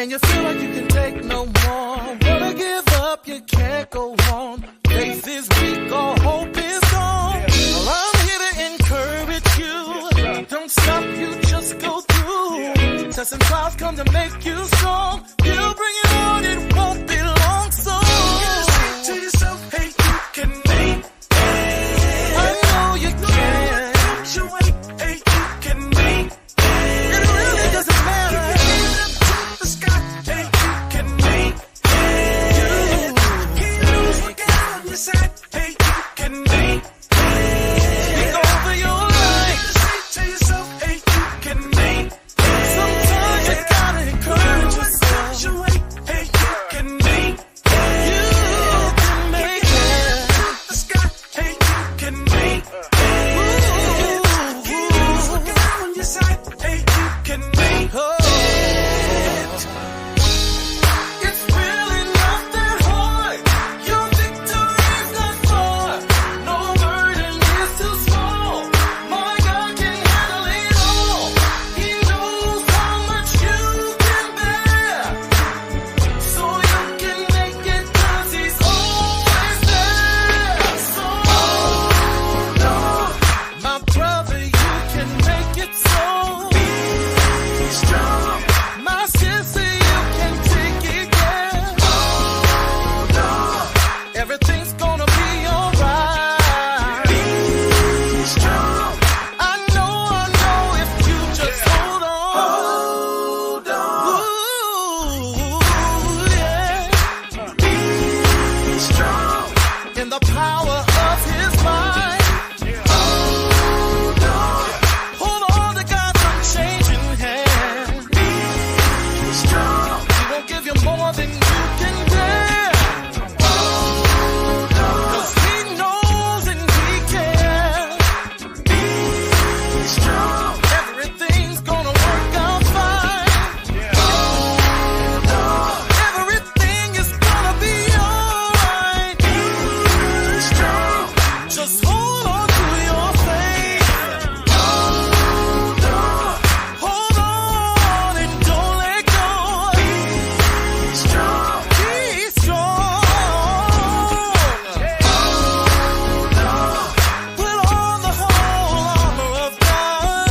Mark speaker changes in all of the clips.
Speaker 1: and you feel like you can take no more. Wanna give up, you can't go on. Faith is weak, all hope is gone. Well, I'm here to encourage you. Don't stop, you just go through. Tests and trials come to make you strong. You'll bring it on, it won't be long. So say to yourself, hey, you can make it. I know you can. Don't you wait, hey, you can make it. It really doesn't matter. The sky, hey, you can make it. You can't lose, look out on your side, hey, you can make it. Speak over your life. Say to yourself, hey, you can make it. Sometimes you gotta encourage yourself. Don't you wait, hey, you can make it. You can make it. The sky, hey, you can make it. You can't lose, look out on your side, hey, you can make it. It's really not that hard. Your victory's not far. No burden is too small. My God can handle it all. He knows how much you can bear. So you can make it 'cause he's always there. So hold on, my brother, you can make it. So be strong, my sister, you can take it. Yeah, hold on, everything's gonna be alright. Be strong, I know if you just hold on. Hold on, ooh, yeah. Be strong in the power of his might. Hold on, hold on to God's unchanging hand. Be strong, he won't give you more than you can bear. Hold on, 'cause he knows and he cares. Be strong, everything's gonna work out fine. Hold on, everything is gonna be alright. Be strong, just hold on to your faith. Hold on and don't let go. Be strong, be strong. Hold on, put on the whole armor of God.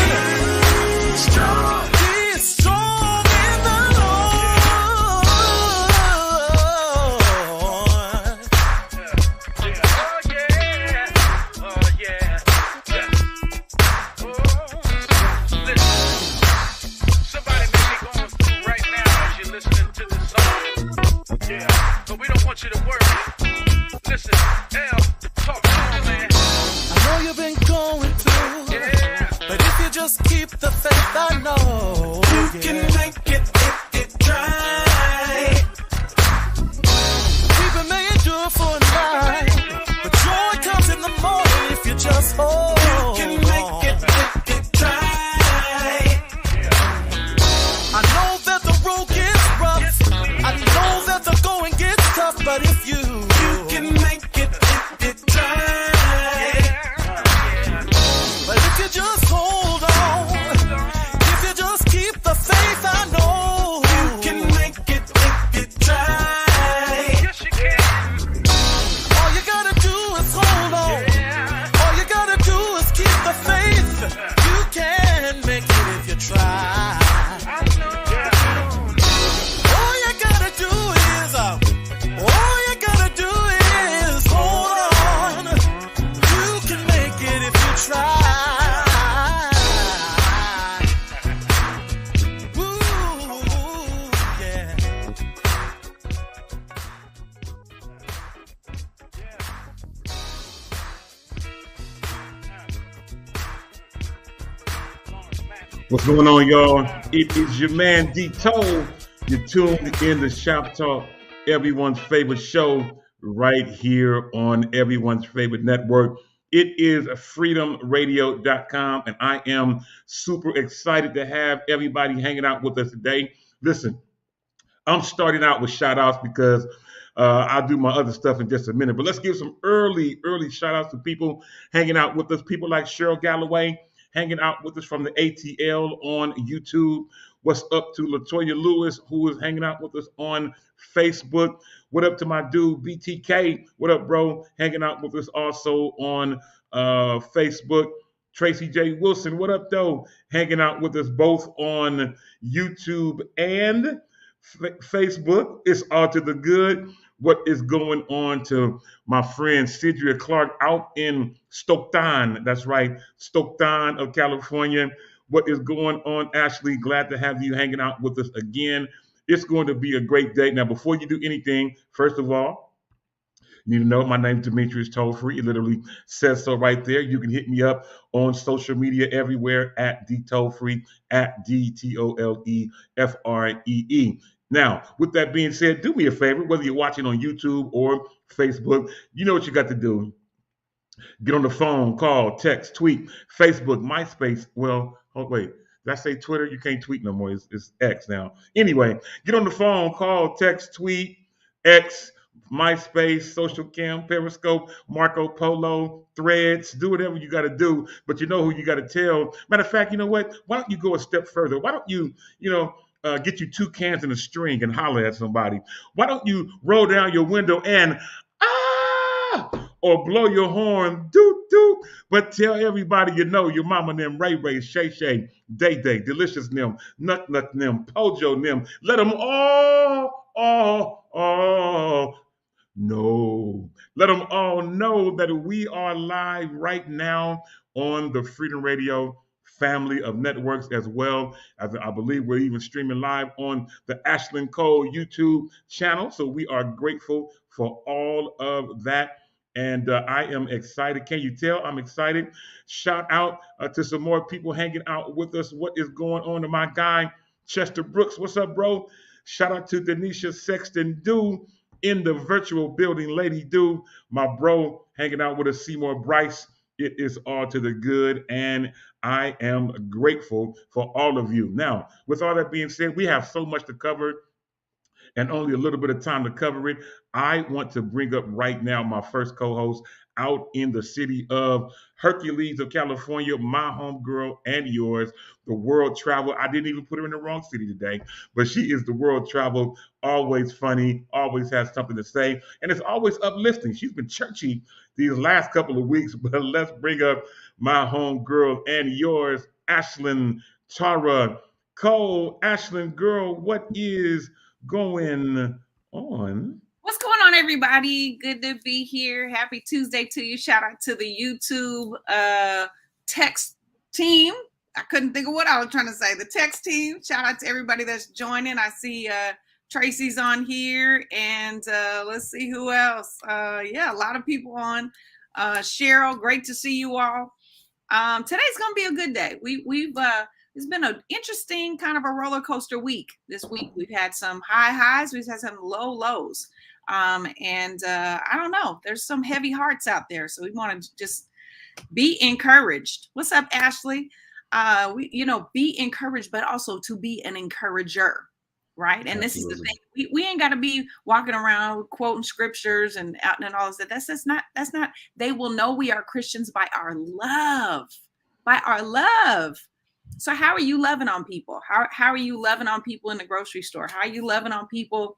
Speaker 1: Be strong in the Lord.
Speaker 2: Somebody may be going through right now as you're listening to this song. Yeah, but we don't want you to worry. Listen, L, talk to me, man.
Speaker 1: I know you've been going through,
Speaker 2: Yeah.
Speaker 1: but if you just keep the faith, I know you can make it if you try. Weeping may endure for a night, but joy comes in the morning if you just hold. You can make it if you try. I know that the road gets rough. I know that the going gets tough, but if you can make it if you try. But if you just hold on, if you just keep the faith, I know you can make it if you try.
Speaker 2: Yes, you can.
Speaker 1: All you gotta do is hold on. All you gotta do is keep the faith. You can make it if you try.
Speaker 2: I know.
Speaker 1: All you gotta do is, all you gotta do is hold on. You can make it if you try. Ooh, yeah.
Speaker 3: What's going on, y'all? It is your man D Toe. You're tuned in to Shop Talk, everyone's favorite show, right here on everyone's favorite network. It is freedomradio.com, and I am super excited to have everybody hanging out with us today. Listen, I'm starting out with shout outs because I'll do my other stuff in just a minute, but let's give some early shout outs to people hanging out with us. People like Cheryl Galloway, hanging out with us from the ATL on YouTube. What's up to Latoya Lewis, who is hanging out with us on Facebook? What up to my dude BTK? What up, bro? Hanging out with us also on Facebook. Tracy J. Wilson, what up, though? Hanging out with us both on YouTube and Facebook. It's all to the good. What is going on to my friend Cedria Clark out in Stockton? That's right, Stockton of California. What is going on, Ashley? Glad to have you hanging out with us again. It's going to be a great day. Now, before you do anything, first of all, you need to know my name is Demetrius Toll Free. It literally says so right there. You can hit me up on social media everywhere at D Toll Free, at DTOLEFREE. Now, with that being said, do me a favor, whether you're watching on YouTube or Facebook, you know what you got to do. Get on the phone, call, text, tweet, Facebook, MySpace. Well, oh, wait. Did I say Twitter? You can't tweet no more. It's X now. Anyway, get on the phone, call, text, tweet, X, MySpace, Social Cam, Periscope, Marco Polo, Threads. Do whatever you got to do, but you know who you got to tell. Matter of fact, you know what? Why don't you go a step further? Why don't you, get you two cans and a string and holler at somebody? Why don't you roll down your window and or blow your horn, doot doot, but tell everybody you know, your mama them, Ray Ray, Shay Shay, Day Day, Delicious them, Nut Nut them, Pojo them, let them all know. Let them all know that we are live right now on the Freedom Radio family of networks, as well as I believe we're even streaming live on the Ashland Cole YouTube channel. So we are grateful for all of that. And I am excited. Can you tell I'm excited? Shout out to some more people hanging out with us. What is going on to my guy, Chester Brooks? What's up, bro? Shout out to Denisha Sexton Do in the virtual building. Lady Do, my bro, hanging out with us, Seymour Bryce. It is all to the good, and I am grateful for all of you. Now, with all that being said, we have so much to cover and only a little bit of time to cover it. I want to bring up right now my first co-host out in the city of Hercules of California, my homegirl and yours, the world travel. I didn't even put her in the wrong city today, but she is the world travel, always funny, always has something to say, and it's always uplifting. She's been churchy these last couple of weeks, but let's bring up my homegirl and yours, Ashlyn Tara Cole. Ashlyn, girl, what is going on?
Speaker 4: What's going on, everybody? Good to be here. Happy Tuesday to you. Shout out to the YouTube text team. I couldn't think of what I was trying to say. The text team. Shout out to everybody that's joining. I see Tracy's on here, and let's see who else. Yeah, a lot of people on. Cheryl, great to see you all. Today's gonna be a good day. We've it's been an interesting kind of a roller coaster week this week. We've had some high highs, we've had some low lows. And I don't know, there's some heavy hearts out there. So we want to just be encouraged. What's up, Ashley? Be encouraged, but also to be an encourager, right? And this is the thing. We ain't got to be walking around quoting scriptures and all of that. That's not, they will know we are Christians by our love, So how are you loving on people? How are you loving on people in the grocery store? How are you loving on people,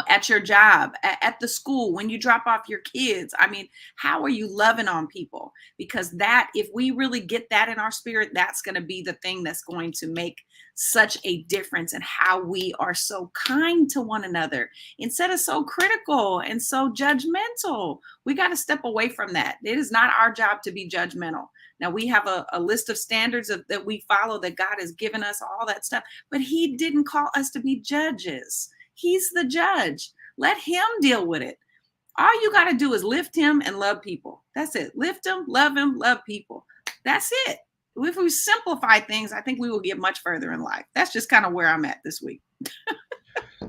Speaker 4: at your job, at the school, when you drop off your kids? I mean, how are you loving on people? Because that, if we really get that in our spirit, that's going to be the thing that's going to make such a difference in how we are so kind to one another instead of so critical and so judgmental. We got to step away from that. It is not our job to be judgmental. Now, we have a list of standards that we follow, that God has given us, all that stuff, but he didn't call us to be judges. He's the judge. Let him deal with it. All you got to do is lift him and love people. That's it. Lift him, love people. That's it. If we simplify things, I think we will get much further in life. That's just kind of where I'm at this week.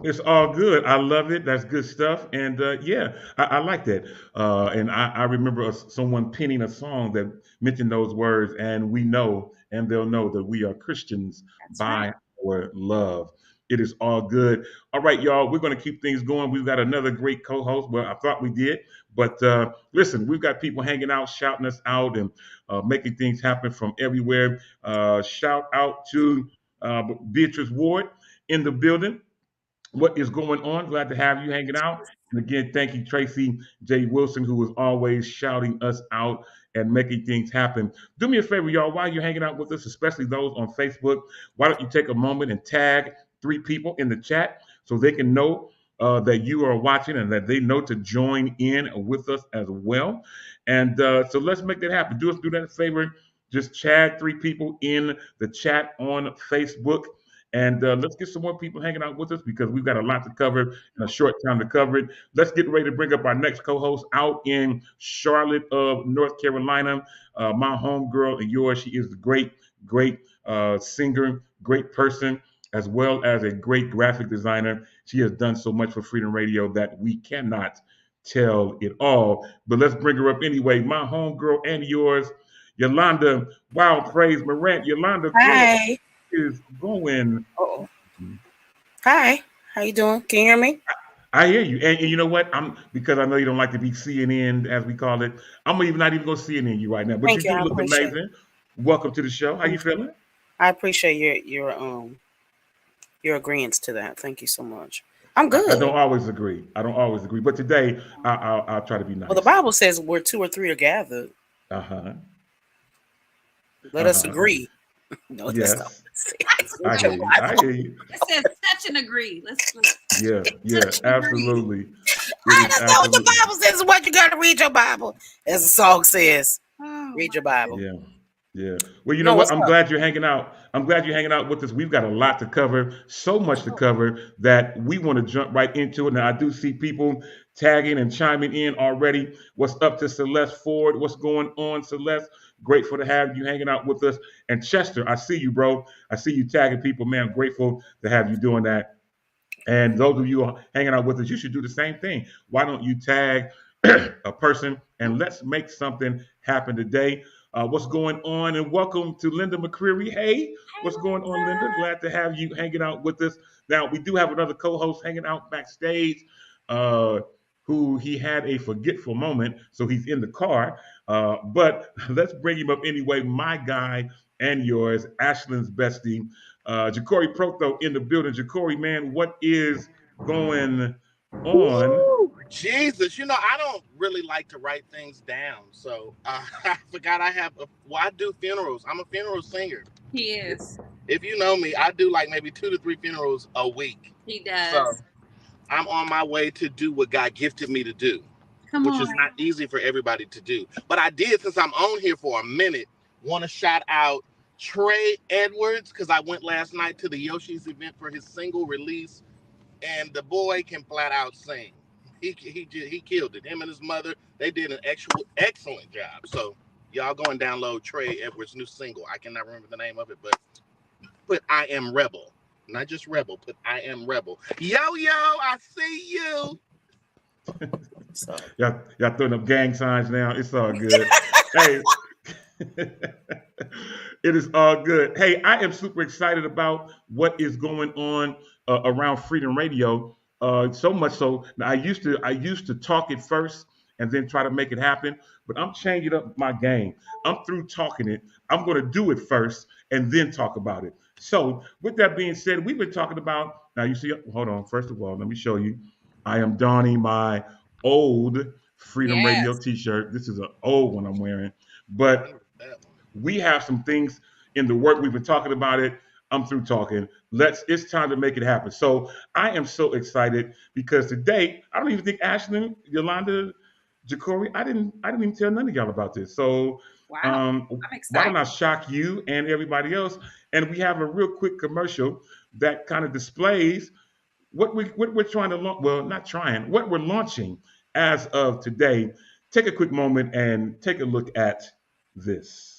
Speaker 3: It's all good. I love it. That's good stuff. And I like that. And I remember someone penning a song that mentioned those words, and we know, and they'll know that we are Christians by our love. It is all good. All right, y'all, we're going to keep things going. We've got another great co-host. Well, I thought we did. But listen, we've got people hanging out, shouting us out, and making things happen from everywhere. Shout out to Beatrice Ward in the building. What is going on? Glad to have you hanging out. And again, thank you, Tracy J. Wilson, who is always shouting us out and making things happen. Do me a favor, y'all, while you're hanging out with us, especially those on Facebook, why don't you take a moment and tag 3 people in the chat so they can know that you are watching and that they know to join in with us as well. And so let's make that happen. Do that favor. Just tag 3 people in the chat on Facebook. And let's get some more people hanging out with us because we've got a lot to cover in a short time to cover it. Let's get ready to bring up our next co-host out in Charlotte of North Carolina. My homegirl and yours. She is a great singer, great person, as well as a great graphic designer. She has done so much for Freedom Radio that we cannot tell it all. But let's bring her up anyway. My homegirl and yours, Yolanda Wild Praise Morant. Yolanda,
Speaker 5: hi.
Speaker 3: Is going.
Speaker 5: Oh, hi. How you doing? Can you hear me?
Speaker 3: I hear you, and you know what? Because I know you don't like to be CNN, as we call it. I'm not even going to CNN you right now, but you do look amazing. Welcome to the show. How you feeling?
Speaker 5: I appreciate your agreement to that. Thank you so much. I'm good.
Speaker 3: I don't always agree, but today I'll try to be nice.
Speaker 5: Well, the Bible says where 2 or 3 are gathered. Let us agree. No,
Speaker 3: yes. I hear you.
Speaker 4: It says touch and agree. Let's
Speaker 3: absolutely.
Speaker 5: I just know what the Bible says. What you got to read your Bible, as the song says. Read your Bible.
Speaker 3: Yeah. Well, you know what? I'm glad you're hanging out. I'm glad you're hanging out with us. We've got a lot to cover, so much to cover that we want to jump right into it. Now, I do see people tagging and chiming in already. What's up to Celeste Ford? What's going on, Celeste? Grateful to have you hanging out with us. And Chester, I see you, bro. I see you tagging people, man. I'm grateful to have you doing that. And those of you hanging out with us, you should do the same thing. Why don't you tag a person and let's make something happen today? What's going on? And welcome to Linda McCreary. Hey, what's going on, Linda? Glad to have you hanging out with us. Now, we do have another co-host hanging out backstage who he had a forgetful moment, so he's in the car. But let's bring him up anyway. My guy and yours, Ashlyn's bestie, Ja'Cory Proto in the building. Ja'Cory, man, what is going on?
Speaker 6: Ooh, Jesus, I don't really like to write things down. So I forgot I do funerals. I'm a funeral singer.
Speaker 4: He is.
Speaker 6: If you know me, I do like maybe 2 to 3 funerals a week.
Speaker 4: He does.
Speaker 6: So I'm on my way to do what God gifted me to do, which is not easy for everybody to do. But I did, since I'm on here for a minute, want to shout out Trey Edwards, because I went last night to the Yoshi's event for his single release, and the boy can flat out sing. He killed it. Him and his mother, they did an excellent job. So y'all go and download Trey Edwards' new single. I cannot remember the name of it, but put I Am Rebel. Not just Rebel, but I Am Rebel. Yo, I see you.
Speaker 3: Y'all throwing up gang signs now. It's all good. Hey, it is all good. Hey, I am super excited about what is going on around Freedom Radio. So much so, now I used to talk it first and then try to make it happen, but I'm changing up my game. I'm through talking it. I'm going to do it first and then talk about it. So with that being said, we've been talking about, now you see, hold on. First of all, let me show you. I am donning my old Freedom Radio t-shirt. This is an old one I'm wearing, but we have some things in the work. We've been talking about it. I'm through talking. It's time to make it happen. So I am so excited because today, I don't even think Ashlyn, Yolanda, Ja'Cory, I didn't even tell none of y'all about this. So
Speaker 4: wow, I'm excited.
Speaker 3: Why don't I shock you and everybody else? And we have a real quick commercial that kind of displays what we're trying to launch. Well, not trying, what we're launching as of today. Take a quick moment and take a look at this.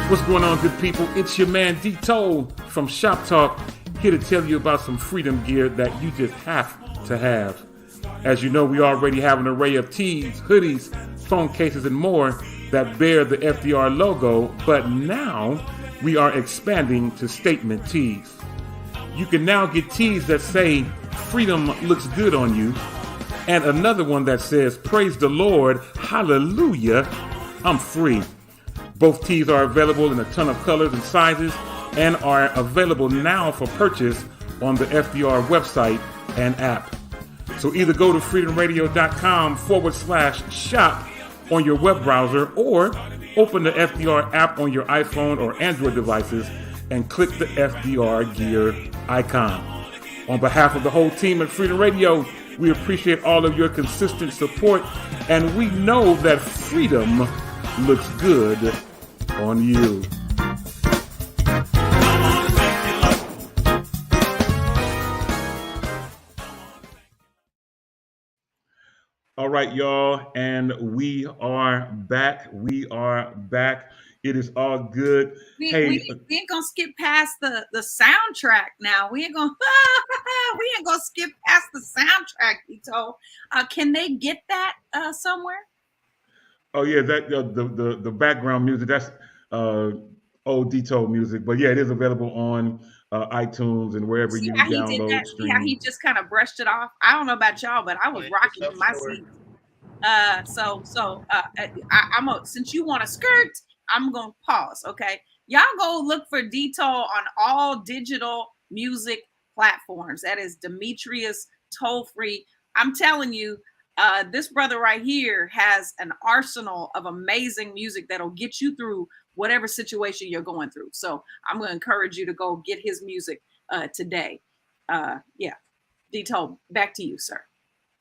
Speaker 3: What's going on, good people? It's your man D-Toll from Shop Talk, here to tell you about some freedom gear that you just have to have. As you know, we already have an array of tees, hoodies, phone cases, and more that bear the FDR logo, but now we are expanding to statement tees. You can now get tees that say freedom looks good on you, and another one that says, "Praise the Lord, hallelujah, I'm free." Both tees are available in a ton of colors and sizes and are available now for purchase on the FDR website and app. So either go to freedomradio.com/shop on your web browser or open the FDR app on your iPhone or Android devices and click the FDR gear icon. On behalf of the whole team at Freedom Radio, we appreciate all of your consistent support, and we know that freedom looks good on you. All right, y'all, and we are back. We are back. It is all good.
Speaker 4: We ain't gonna skip past the soundtrack now. We ain't gonna skip past the soundtrack, Dito. Can they get that somewhere?
Speaker 3: Oh yeah, that the background music, that's old Dito music, but yeah, it is available on iTunes and wherever you download.
Speaker 4: See how he just kind of brushed it off. I don't know about y'all, but I was rocking in my seat. Since you want to skirt, I'm gonna pause. Okay, y'all go look for Dito on all digital music platforms. That is Demetrius Toll Free. I'm telling you. This brother right here has an arsenal of amazing music that'll get you through whatever situation you're going through. So I'm going to encourage you to go get his music today. Yeah. Dito, back to you, sir.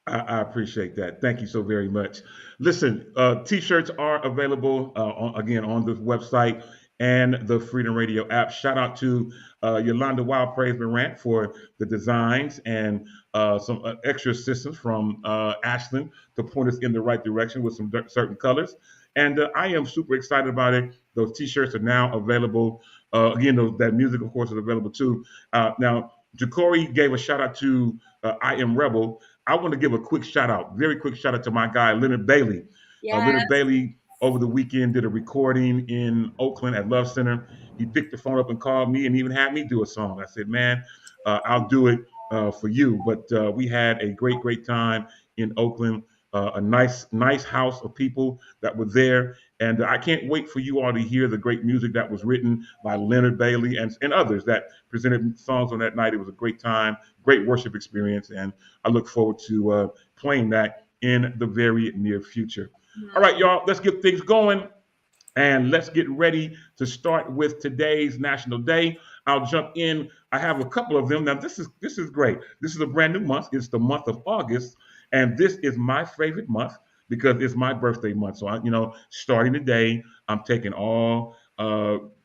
Speaker 3: I appreciate that. Thank you so very much. Listen, t-shirts are available again on this website and the Freedom Radio app. Shout out to Yolanda Wild Praise Morant for the designs and some extra assistance from Ashlyn to point us in the right direction with some certain colors. And I am super excited about it. Those t-shirts are now available. Again, that music, of course, is available too. Now, Ja'Cory gave a shout out to I Am Rebel. I want to give a quick shout out, very quick shout out to my guy, Leonard Bailey.
Speaker 4: Yes.
Speaker 3: Leonard Bailey over the weekend did a recording in Oakland at Love Center. He picked the phone up and called me and even had me do a song. I said, man, I'll do it for you. But we had a great time in Oakland, a nice house of people that were there. And I can't wait for you all to hear the great music that was written by Leonard Bailey and others that presented songs on that night. It was a great time, great worship experience. And I look forward to playing that in the very near future. All right, y'all, let's get things going. And let's get ready to start with today's National Day. I'll jump in. I have a couple of them. Now, this is great. This is a brand new month. It's the month of August. And this is my favorite month because it's my birthday month. So, starting today, I'm taking all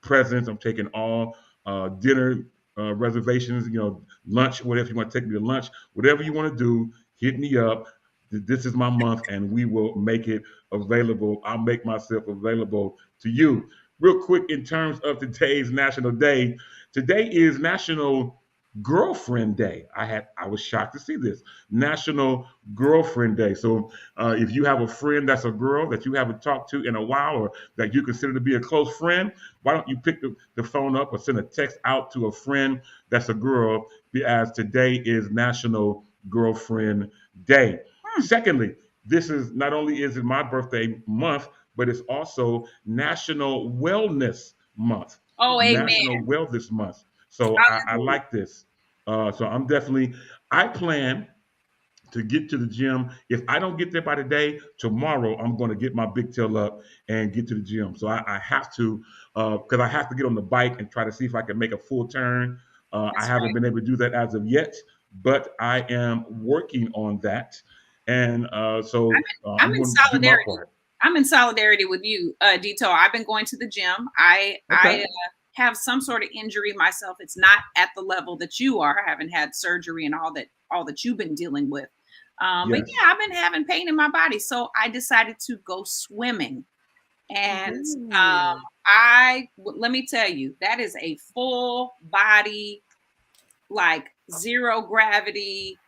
Speaker 3: presents. I'm taking all dinner reservations, lunch, whatever you want to take me to lunch, whatever you want to do, hit me up. This is my month, and we will make it available. I'll make myself available to you. Real quick, in terms of today's National Day, today is National Girlfriend Day. I was shocked to see this. National Girlfriend Day. So if you have a friend that's a girl that you haven't talked to in a while or that you consider to be a close friend, why don't you pick the phone up or send a text out to a friend that's a girl, as today is National Girlfriend Day. Secondly, this is not only is it my birthday month, but it's also National Wellness Month.
Speaker 4: Oh, amen.
Speaker 3: National Wellness Month. So I like this. So I plan to get to the gym. If I don't get there by today, tomorrow I'm going to get my big tail up and get to the gym. So I have to, because I have to get on the bike and try to see if I can make a full turn. I haven't been able to do that as of yet, but I am working on that. And so
Speaker 4: I'm in solidarity. I'm in solidarity with you, Dito. I've been going to the gym. I have some sort of injury myself. It's not at the level that you are. I haven't had surgery and all that you've been dealing with. But yeah, I've been having pain in my body. So I decided to go swimming. And let me tell you, that is a full body, like zero gravity,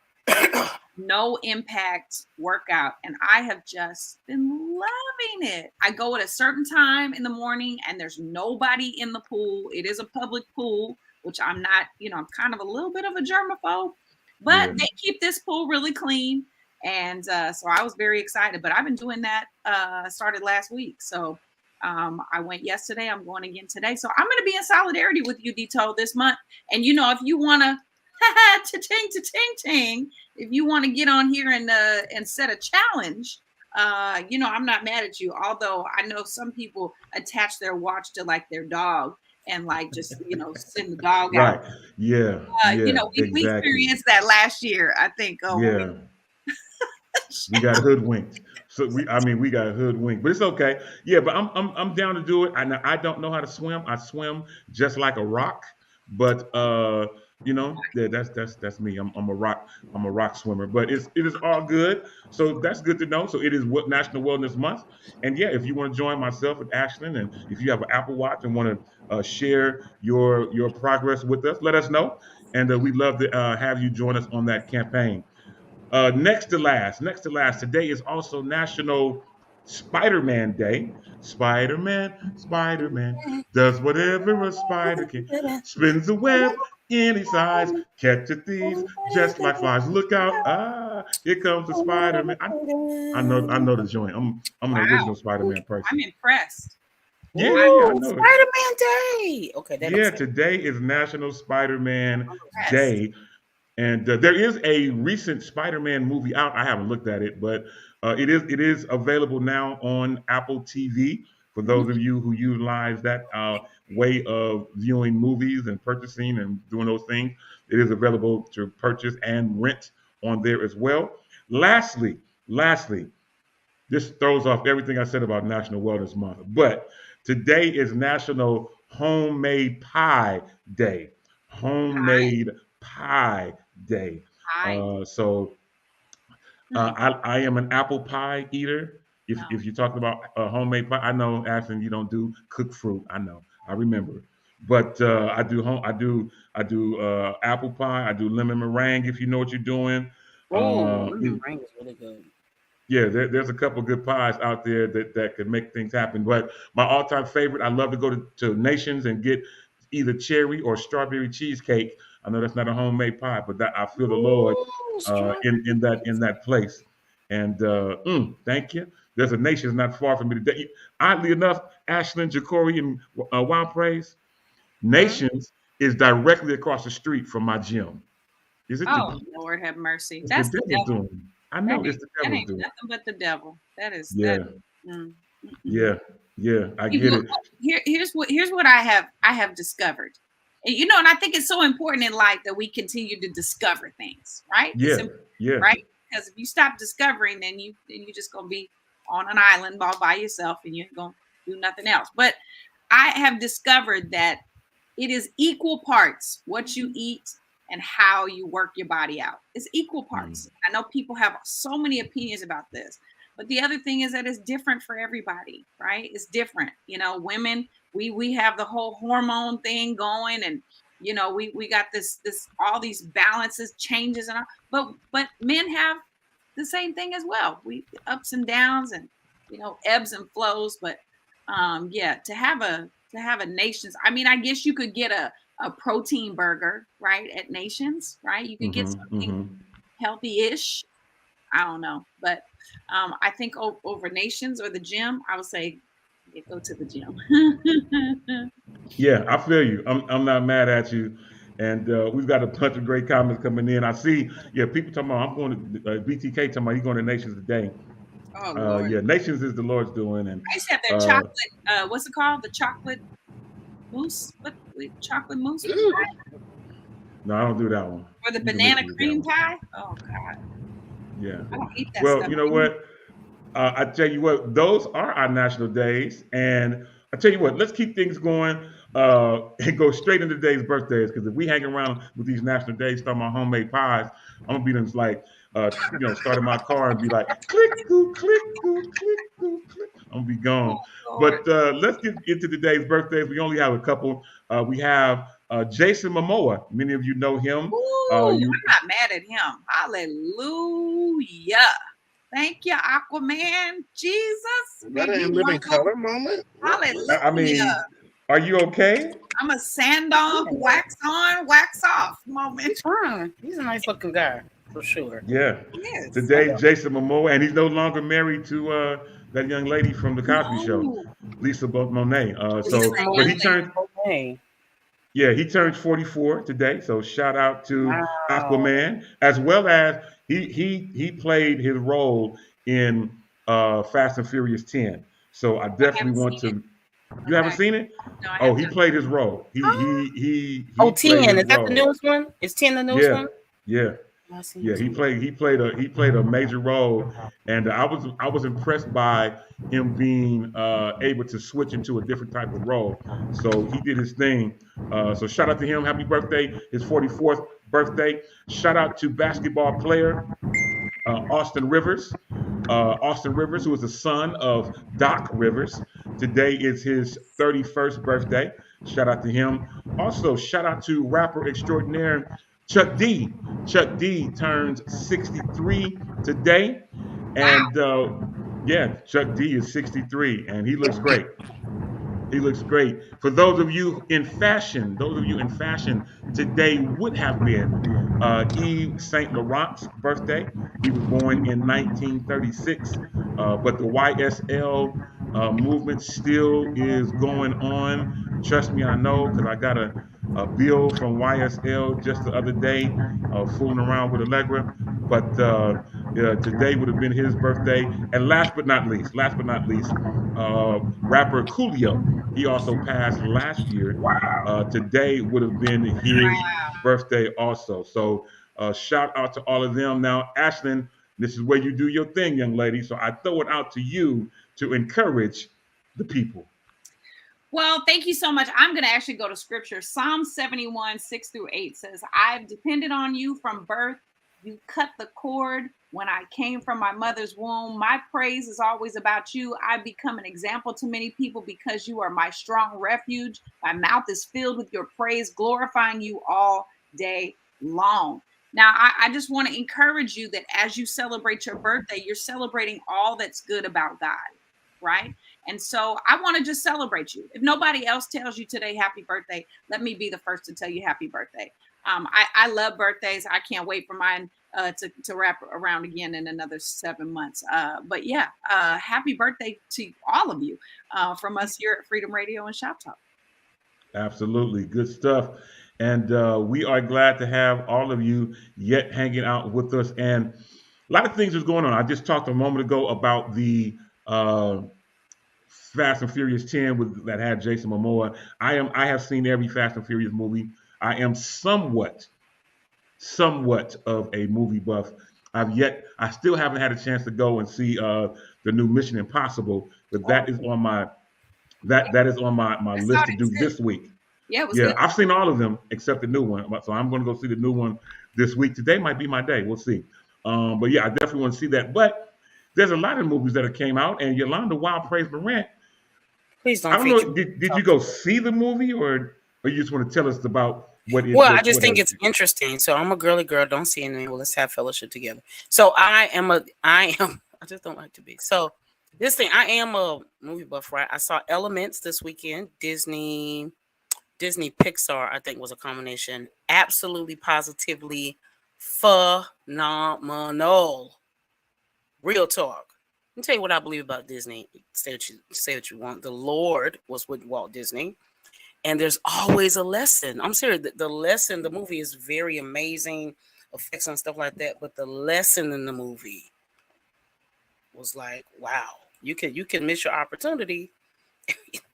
Speaker 4: no impact workout. And I have just been loving it. I go at a certain time in the morning and there's nobody in the pool. It is a public pool, which I'm not, I'm kind of a little bit of a germaphobe, but they keep this pool really clean. And so I was very excited. But I've been doing that. Started last week. So I went yesterday. I'm going again today. So I'm going to be in solidarity with you, Dito, this month. And if you want to, cha-ching, if you want to get on here and set a challenge, I'm not mad at you. Although I know some people attach their watch to like their dog and like just send the dog out.
Speaker 3: Right. Yeah.
Speaker 4: We experienced that last year. I think.
Speaker 3: Yeah. We got hoodwinked. So we got hoodwinked, but it's okay. Yeah, but I'm down to do it. I don't know how to swim. I swim just like a rock, but yeah, that's me. I'm a rock swimmer, but it is all good. So that's good to know. So it is what National Wellness Month, and yeah, if you want to join myself and Ashlyn, and if you have an Apple Watch and want to share your progress with us, let us know, and we'd love to have you join us on that campaign. Next to last, today is also National Spider-Man Day. Spider-Man does whatever a spider can. Spins a web any size, catches thieves just like flies. Look out! Here comes the Spider-Man. I know the joint. I'm an original Spider-Man person.
Speaker 4: I'm impressed.
Speaker 3: Yeah, I know
Speaker 5: Spider-Man Day. Okay,
Speaker 3: today is National Spider-Man Day. And there is a recent Spider-Man movie out. I haven't looked at it, but it is available now on Apple TV for those of you who utilize that way of viewing movies and purchasing and doing those things. It is available to purchase and rent on there as well. Lastly, this throws off everything I said about National Wellness Month, but today is National Homemade Pie Day. Homemade Pie Day. So I am an apple pie eater. If you're talking about homemade pie, I know, Ashton, you don't do cooked fruit. I know, I remember, but I do apple pie. I do lemon meringue. If you know what you're doing.
Speaker 5: Lemon meringue is really good.
Speaker 3: Yeah, there's a couple of good pies out there that could make things happen. But my all-time favorite, I love to go to Nations and get either cherry or strawberry cheesecake. I know that's not a homemade pie, but that I feel the Lord in that place. And thank you. There's a Nations not far from me today. Oddly enough, Ashland, Jacory, and Wild Praise, Nations is directly across the street from my gym. Is it?
Speaker 4: Lord have mercy.
Speaker 3: That's the devil's doing. I know it's the devil's doing.
Speaker 4: Nothing but the devil. That is.
Speaker 3: Yeah. Yeah. I get it.
Speaker 4: Here's what I have discovered. And, and I think it's so important in life that we continue to discover things, right?
Speaker 3: Yeah.
Speaker 4: Right? Because if you stop discovering, then you just gonna be on an island all by yourself and you're gonna do nothing else. But I have discovered that it is equal parts what you eat and how you work your body out. It's equal parts. I know people have so many opinions about this, but the other thing is that it's different for everybody, right? It's different. Women, we have the whole hormone thing going, and we got this all these balances, changes, and all, but men have the same thing as well. We ups and downs and ebbs and flows. But to have a Nations, I guess you could get a protein burger, right, at Nations, right? You could get something healthy-ish. I don't know, but I think over Nations or the gym, I would say go to the gym.
Speaker 3: Yeah, I feel you. I'm not mad at you, and we've got a bunch of great comments coming in. I see, people talking about I'm going to BTK talking about he's going to Nations today.
Speaker 4: Oh, Lord.
Speaker 3: Yeah, Nations is the Lord's doing, and
Speaker 4: I used to have their chocolate. What's it called? The chocolate mousse. What chocolate mousse?
Speaker 3: No, I don't do that one.
Speaker 4: Or the banana cream pie. Oh God.
Speaker 3: Yeah.
Speaker 4: I don't eat that
Speaker 3: well,
Speaker 4: stuff.
Speaker 3: You know what? I tell you what, those are our national days, and I tell you what, let's keep things going and go straight into today's birthdays. Because if we hang around with these national days, talking about homemade pies, I'm gonna be just like, starting my car and be like, click, goo, click, goo, click, goo, click. I'm gonna be gone. But let's get into today's birthdays. We only have a couple. We have Jason Momoa. Many of you know him.
Speaker 4: I'm not mad at him. Hallelujah. Thank you, Aquaman. Jesus.
Speaker 6: Is that a living color moment?
Speaker 4: Hallelujah.
Speaker 3: Are you okay?
Speaker 4: I'm a sand on, wax on, wax off moment.
Speaker 5: He's a nice looking guy. for sure.
Speaker 3: Yeah.
Speaker 4: Yes.
Speaker 3: Today's Jason Momoa, and he's no longer married to that young lady from the Cosby Show,
Speaker 4: No.
Speaker 3: Lisa Monet.
Speaker 4: She's
Speaker 3: So,
Speaker 4: that
Speaker 3: but
Speaker 4: young
Speaker 3: he
Speaker 4: lady.
Speaker 3: turned, yeah, he turned 44 today. So shout out to
Speaker 5: Wow.
Speaker 3: Aquaman, as well as he played his role in Fast and Furious 10. So I
Speaker 4: I
Speaker 3: definitely
Speaker 4: haven't
Speaker 3: want
Speaker 4: seen it.
Speaker 3: to. You haven't
Speaker 4: Okay.
Speaker 3: seen it?
Speaker 4: No, I
Speaker 3: Oh,
Speaker 4: have
Speaker 3: he
Speaker 4: not.
Speaker 3: played his role.
Speaker 5: Oh,
Speaker 3: He played
Speaker 5: 10.
Speaker 3: his
Speaker 5: Is that the
Speaker 3: role.
Speaker 5: newest one? Is 10 the newest
Speaker 3: Yeah,
Speaker 5: one?
Speaker 3: yeah.
Speaker 5: I seen
Speaker 3: Yeah,
Speaker 5: 10.
Speaker 3: he played a major role, and I was impressed by him being able to switch into a different type of role. So he did his thing. So shout out to him. Happy birthday! His 44th birthday. Shout out to basketball player Austin Rivers. Austin Rivers, who is the son of Doc Rivers. Today is his 31st birthday. Shout out to him. Also, shout out to rapper extraordinaire Chuck D. Chuck D turns 63 today.
Speaker 4: Wow.
Speaker 3: And yeah, Chuck D is 63 and he looks great. He looks great. For those of you in fashion, today would have been Yves Saint Laurent's birthday. He was born in 1936, but the YSL movement still is going on. Trust me, I know because I got a bill from YSL just the other day, fooling around with Allegra. But today would have been his birthday. And last but not least, rapper Coolio. He also passed last year. Today would have been his birthday also. So shout out to all of them. Now, Ashlyn, this is where you do your thing, young lady. So I throw it out to you to encourage the people.
Speaker 4: Well, thank you so much. I'm going to actually go to scripture. Psalm 71, 6-8 says, I've depended on you from birth. You cut the cord when I came from my mother's womb. My praise is always about you. I've become an example to many people because you are my strong refuge. My mouth is filled with your praise, glorifying you all day long. Now, I just want to encourage you that as you celebrate your birthday, you're celebrating all that's good about God, right? And so I want to just celebrate you. If nobody else tells you today happy birthday, let me be the first to tell you happy birthday. I love birthdays. I can't wait for mine to wrap around again in another 7 months. But yeah, happy birthday to all of you from us here at Freedom Radio and Shop Talk.
Speaker 3: Absolutely. Good stuff. And we are glad to have all of you yet hanging out with us. And a lot of things is going on. I just talked a moment ago about the Fast and Furious 10 that had Jason Momoa. I have seen every Fast and Furious movie. I am somewhat of a movie buff. I still haven't had a chance to go and see the new Mission Impossible, but that is on my
Speaker 4: I saw
Speaker 3: list to
Speaker 4: that
Speaker 3: do
Speaker 4: too.
Speaker 3: this week.
Speaker 4: Yeah, it was
Speaker 3: Yeah,
Speaker 4: good.
Speaker 3: I've seen all of them except the new one, so I'm going to go see the new one this week. Today might be my day. We'll see. But yeah, I definitely want to see that. But there's a lot of movies that have came out, and Yolanda Wild Praise Morant.
Speaker 5: Please
Speaker 3: I
Speaker 5: don't
Speaker 3: don't
Speaker 5: feature.
Speaker 3: know. Did you go see the movie, or you just want to tell us about what it?
Speaker 5: Well, I just
Speaker 3: what
Speaker 5: think
Speaker 3: has?
Speaker 5: it's interesting. So I'm a girly girl. Don't see anything. Well, let's have fellowship together. So I am. I just don't like to be. So this thing, I am a movie buff, right? I saw Elements this weekend. Disney Pixar, I think was a combination. Absolutely, positively phenomenal. Real talk. Let me tell you what I believe about Disney. Say what you want. The Lord was with Walt Disney. And there's always a lesson. I'm serious. The lesson, the movie is very amazing, effects and stuff like that. But the lesson in the movie was like, wow, you can miss your opportunity.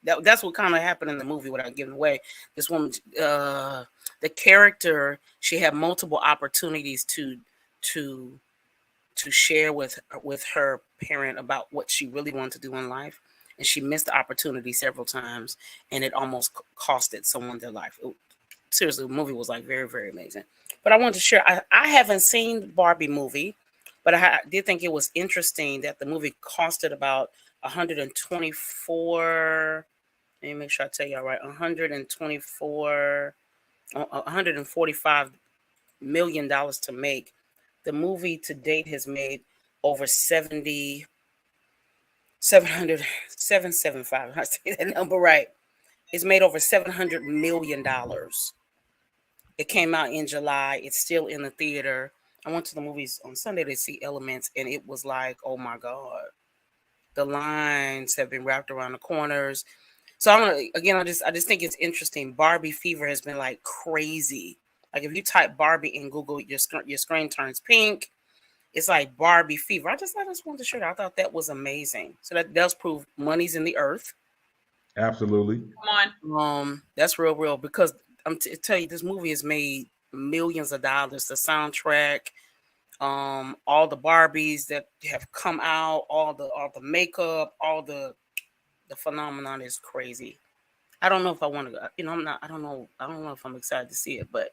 Speaker 5: That's what kind of happened in the movie without giving away. This woman, the character, she had multiple opportunities to share with her parent about what she really wanted to do in life. And she missed the opportunity several times, and it almost costed someone their life. Seriously, the movie was like very, very amazing. But I wanted to share, I haven't seen the Barbie movie, but I did think it was interesting that the movie costed about 124, let me make sure I tell y'all right, 145 million dollars to make. The movie to date has made over 775. I say that number right. It's made over $700 million. It came out in July. It's still in the theater. I went to the movies on Sunday to see Elements, and it was like, oh my God, the lines have been wrapped around the corners. So I just think it's interesting. Barbie fever has been like crazy. Like if you type Barbie in Google, your screen turns pink. It's like Barbie fever. I just wanted to share that. I thought that was amazing. So that does prove money's in the earth.
Speaker 3: Absolutely.
Speaker 4: Come on.
Speaker 5: That's real because tell you, this movie has made millions of dollars. The soundtrack, all the Barbies that have come out, all the makeup, all the phenomenon is crazy. I don't know if I want to, I don't know if I'm excited to see it, but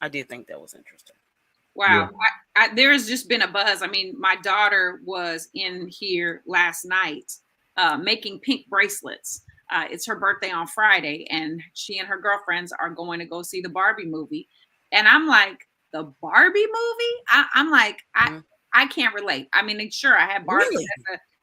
Speaker 5: I did think that was interesting.
Speaker 4: Wow. Yeah. There's just been a buzz. I mean, my daughter was in here last night making pink bracelets. It's her birthday on Friday, and she and her girlfriends are going to go see the Barbie movie. And I'm like, the Barbie movie? I'm like, I can't relate. I mean, sure, I had Barbies
Speaker 5: Really?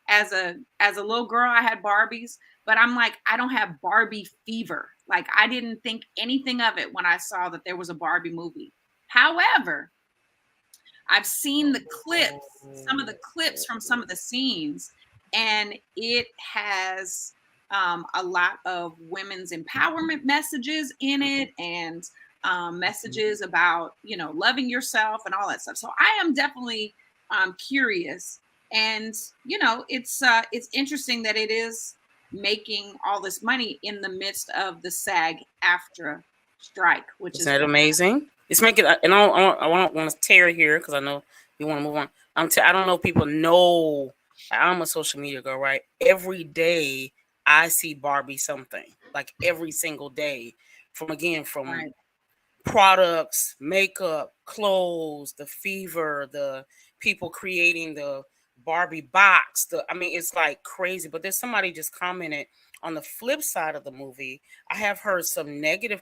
Speaker 4: as a little girl. I had Barbies, but I'm like, I don't have Barbie fever. Like, I didn't think anything of it when I saw that there was a Barbie movie. However, I've seen the clips, some of the clips from some of the scenes, and it has a lot of women's empowerment messages in it, and messages about, loving yourself and all that stuff. So I am definitely curious, and it's interesting that it is making all this money in the midst of the SAG-AFTRA strike, which is
Speaker 5: that amazing. It's making, and I don't want to tear here because I know you want to move on. I don't know if people know I'm a social media girl, right? Every day I see Barbie something, like every single day, from right. Products, makeup, clothes, the fever, the people creating the Barbie box. It's like crazy. But there's somebody just commented on the flip side of the movie. I have heard some negative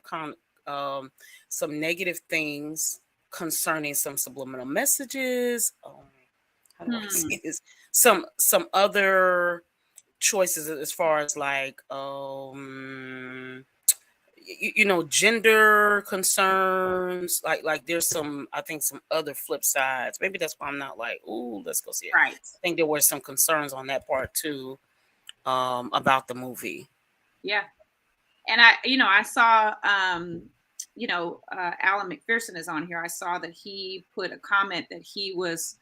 Speaker 5: things concerning some subliminal messages. How do I say this? Some other choices as far as like gender concerns. Like there's some, I think, some other flip sides. Maybe that's why I'm not like, ooh, let's go see it.
Speaker 4: Right.
Speaker 5: I think there were some concerns on that part too, about the movie.
Speaker 4: Yeah. And I saw Alan McPherson is on here. I saw that he put a comment that he was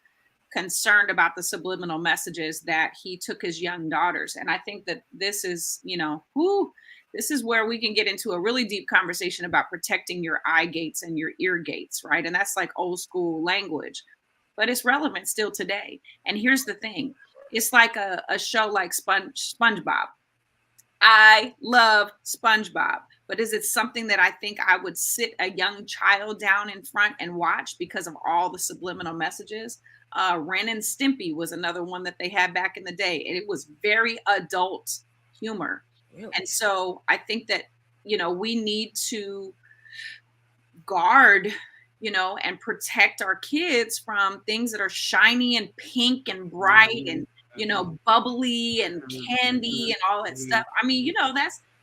Speaker 4: concerned about the subliminal messages that he took his young daughters. And I think that this is, this is where we can get into a really deep conversation about protecting your eye gates and your ear gates, right? And that's like old school language, but it's relevant still today. And here's the thing. It's like a show like SpongeBob. I love SpongeBob, but is it something that I think I would sit a young child down in front and watch because of all the subliminal messages? Ren and Stimpy was another one that they had back in the day, and it was very adult humor. Really? And so I think that, we need to guard, and protect our kids from things that are shiny and pink and bright and, bubbly and candy and all that stuff. I mean,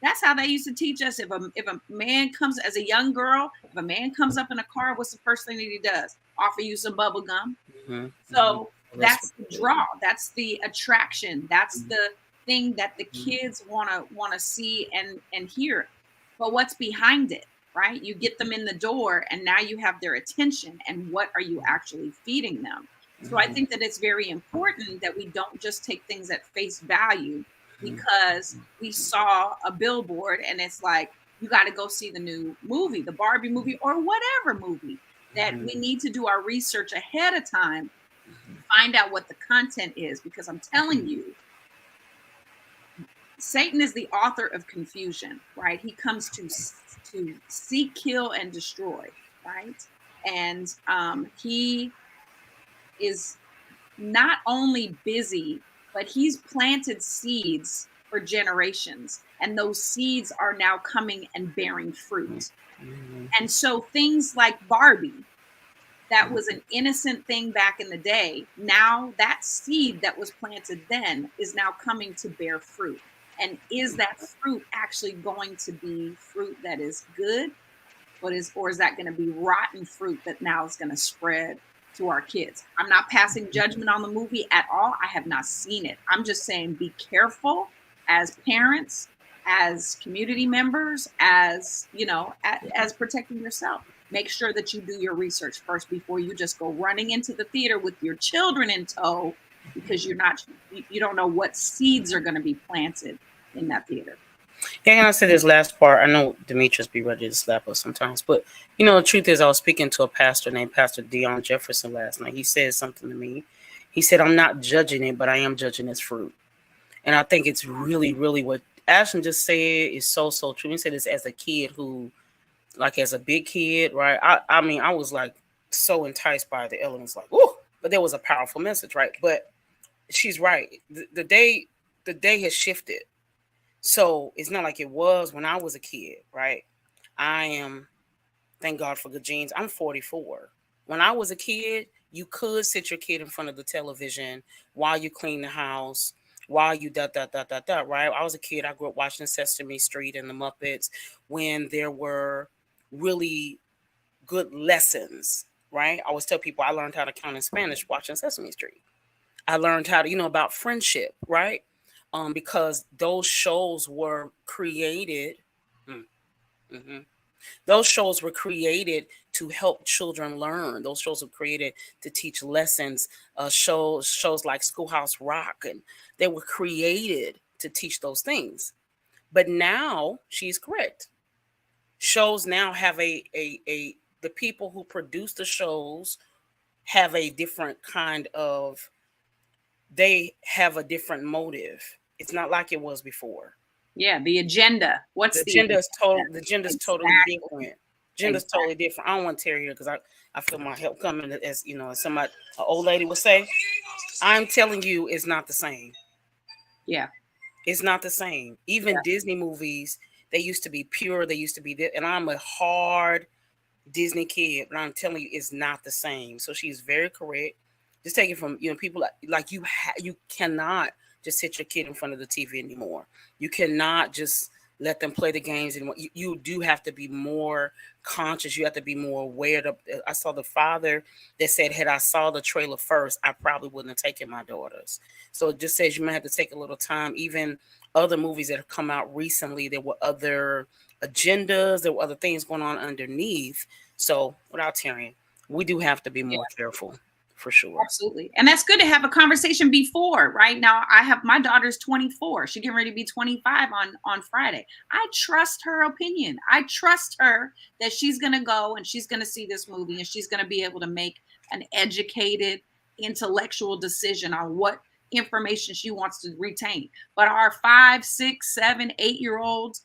Speaker 4: that's how they used to teach us. If a man comes, as a young girl, if a man comes up in a car, what's the first thing that he does? Offer you some bubble gum. So that's the draw. That's the attraction. That's the thing that the kids want to see and hear. But what's behind it, right? You get them in the door, and now you have their attention. And what are you actually feeding them? So I think that it's very important that we don't just take things at face value because we saw a billboard and it's like, you got to go see the new movie, the Barbie movie, or whatever movie. That we need to do our research ahead of time, find out what the content is, because I'm telling you, Satan is the author of confusion, right? He comes to seek, kill, and destroy, right? And he is not only busy, but he's planted seeds for generations, and those seeds are now coming and bearing fruit. And so things like Barbie, that was an innocent thing back in the day. Now that seed that was planted then is now coming to bear fruit. And is that fruit actually going to be fruit that is good? Or is that going to be rotten fruit that now is going to spread to our kids. I'm not passing judgment on the movie at all. I have not seen it. I'm just saying be careful as parents, as community members, as, you know, as protecting yourself. Make sure that you do your research first before you just go running into the theater with your children in tow, because you don't know what seeds are going to be planted in that theater.
Speaker 5: Yeah, and I said this last part. I know Demetrius be ready to slap us sometimes, but you know, the truth is, I was speaking to a pastor named Pastor Dion Jefferson last night. He said something to me. He said, "I'm not judging it, but I am judging its fruit." And I think it's really, really what Ashton just said is so true. He said this as a kid who, like, as a big kid, right? I mean, I was like so enticed by the elements, like, whoa, but there was a powerful message, right? But she's right. The day has shifted. So it's not like it was when I was a kid, right? Thank God for good genes. I'm 44. When I was a kid, you could sit your kid in front of the television while you clean the house, while you right? I was a kid. I grew up watching Sesame Street and the Muppets when there were really good lessons, right? I always tell people I learned how to count in Spanish watching Sesame Street. I learned how to, about friendship, right? Because those shows were created. Those shows were created to help children learn. Those shows were created to teach lessons. Shows like Schoolhouse Rock, and they were created to teach those things. But now she's correct. Shows now have the people who produce the shows have a different kind of. They have a different motive. It's not like it was before.
Speaker 4: Yeah, the agenda. What's the
Speaker 5: agenda? The agenda is totally different. Agenda's totally different. I don't want Terry here because I feel my help coming, as you know, as somebody, an old lady would say. I'm telling you, it's not the same.
Speaker 4: Yeah,
Speaker 5: it's not the same. Even Disney movies, they used to be pure. They used to be and I'm a hard Disney kid, but I'm telling you, it's not the same. So she's very correct. Just take it from people like you. You cannot just sit your kid in front of the TV anymore. You cannot just let them play the games anymore. You do have to be more conscious. You have to be more aware. I saw the father that said, had I saw the trailer first, I probably wouldn't have taken my daughters. So it just says you might have to take a little time. Even other movies that have come out recently, there were other agendas. There were other things going on underneath. So without tearing, we do have to be more careful. For sure.
Speaker 4: Absolutely. And that's good to have a conversation before. Right now, my daughter's 24. She's getting ready to be 25 on Friday. I trust her opinion. I trust her that she's going to go and she's going to see this movie and she's going to be able to make an educated, intellectual decision on what information she wants to retain. But our 5, 6, 7, 8-year-olds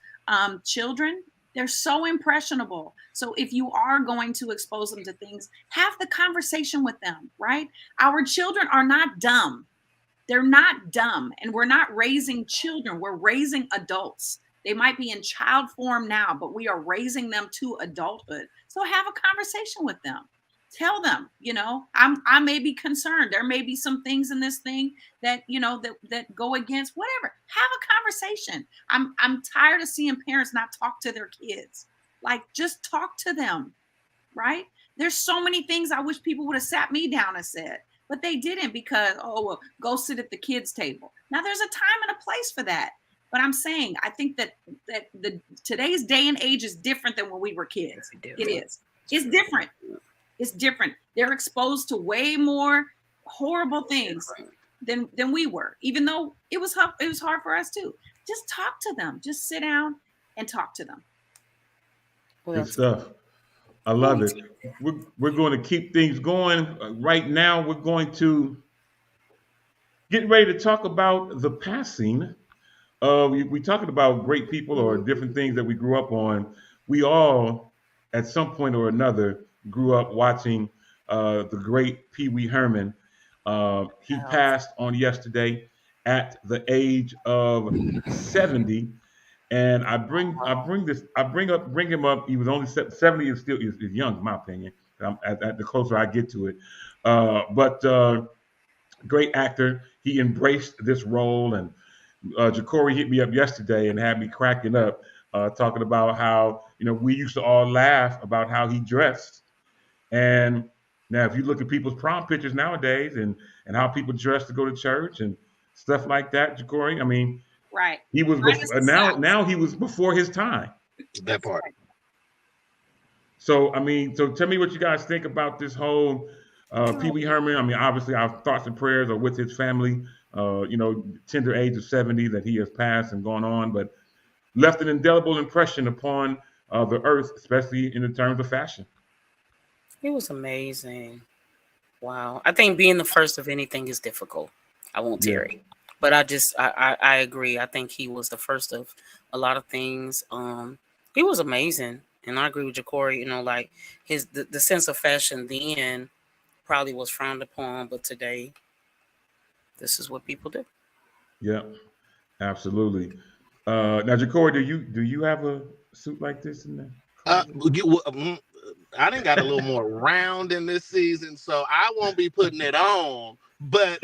Speaker 4: children, they're so impressionable. So if you are going to expose them to things, have the conversation with them, right? Our children are not dumb. They're not dumb. And we're not raising children. We're raising adults. They might be in child form now, but we are raising them to adulthood. So have a conversation with them. Tell them, I may be concerned. There may be some things in this thing that, that go against whatever. Have a conversation. I'm tired of seeing parents not talk to their kids. Like, just talk to them, right? There's so many things I wish people would have sat me down and said, but they didn't because, well, go sit at the kids' table. Now there's a time and a place for that. But I'm saying, I think that today's day and age is different than when we were kids. It is. It's different. It's different. They're exposed to way more horrible things than we were, even though it was hard for us too. Just talk to them. Just sit down and talk to them.
Speaker 3: Good stuff. I love it. We're going to keep things going. Right now, we're going to get ready to talk about the passing. We talking about great people or different things that we grew up on. We all, at some point or another, grew up watching the great Pee Wee Herman. He passed on yesterday at the age of 70, and I bring him up. He was only 70. Is still is young, in my opinion. At the closer I get to it, but great actor. He embraced this role, and Ja'Cory hit me up yesterday and had me cracking up, talking about how we used to all laugh about how he dressed. And Now, if you look at people's prom pictures nowadays and how people dress to go to church and stuff like that, Ja'Cory, I mean,
Speaker 4: Right.
Speaker 3: he was
Speaker 4: Minus the
Speaker 3: now
Speaker 4: socks.
Speaker 3: he was before his time.
Speaker 6: That
Speaker 4: That's
Speaker 6: part.
Speaker 4: right.
Speaker 3: So I mean, so tell me what you guys think about this whole Pee Wee Herman. I mean, obviously our thoughts and prayers are with his family. Tender age of 70 that he has passed and gone on, but left an indelible impression upon the earth, especially in the terms of fashion.
Speaker 5: It was amazing. Wow. I think being the first of anything is difficult. I won't
Speaker 3: Yeah,
Speaker 5: tear it. But I agree. I think he was the first of a lot of things. He was amazing. And I agree with Ja'Cory, like the sense of fashion then probably was frowned upon, but today this is what people do.
Speaker 3: yeah, absolutely. Now, Ja'Cory, do you have a suit like this in the closet?
Speaker 6: I didn't got a little more round in this season, so I won't be putting it on. But